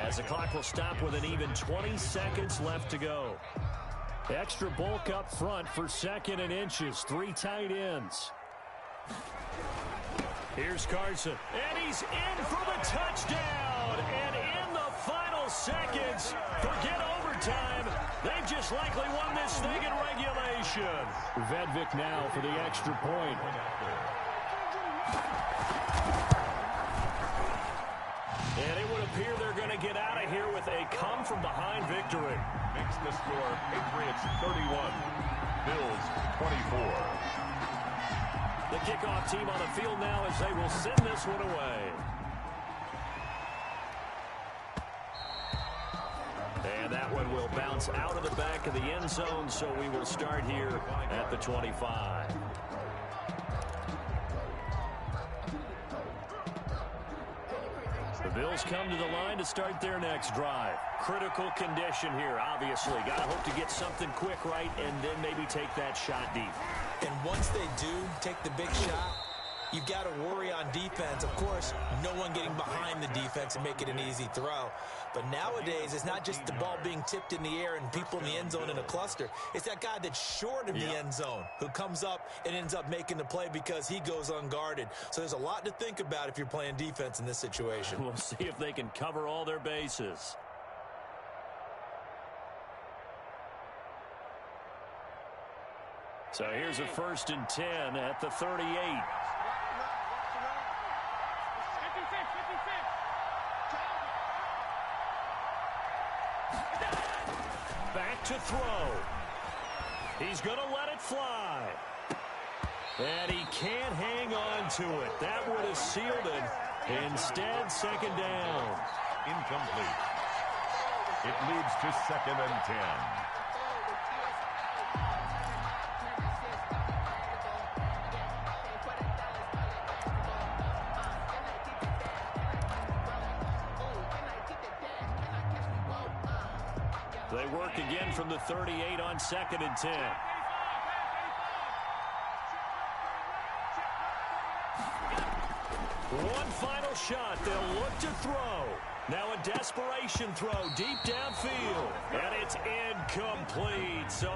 [SPEAKER 1] as the clock will stop with an even 20 seconds left to go. Extra bulk up front for 2nd and inches. 3 tight ends. Here's Carson. And he's in for the touchdown. And in the final seconds, forget overtime. They've just likely won this thing in regulation. Vedvik now for the extra point. And it would appear they're going to get out of here with a come-from-behind victory.
[SPEAKER 2] Makes the score Patriots 31, Bills 24.
[SPEAKER 1] The kickoff team on the field now as they will send this one away. And that one will bounce out of the back of the end zone, so we will start here at the 25. The Bills come to the line to start their next drive. Critical condition here, obviously. Got to hope to get something quick right and then maybe take that shot deep.
[SPEAKER 3] And once they do take the big shot, you've got to worry on defense. Of course, no one getting behind the defense and make it an easy throw. But nowadays, it's not just the ball being tipped in the air and people in the end zone in a cluster. It's that guy that's short of the end zone who comes up and ends up making the play because he goes unguarded. So there's a lot to think about if you're playing defense in this situation.
[SPEAKER 1] We'll see if they can cover all their bases. So here's a 1st and 10 at the 38. Back to throw. He's going to let it fly. And he can't hang on to it. That would have sealed it. Instead, 2nd down.
[SPEAKER 2] Incomplete. It leads to 2nd and 10.
[SPEAKER 1] They work again from the 38 on 2nd and 10. One final shot. They'll look to throw. Now a desperation throw deep downfield. And it's incomplete. So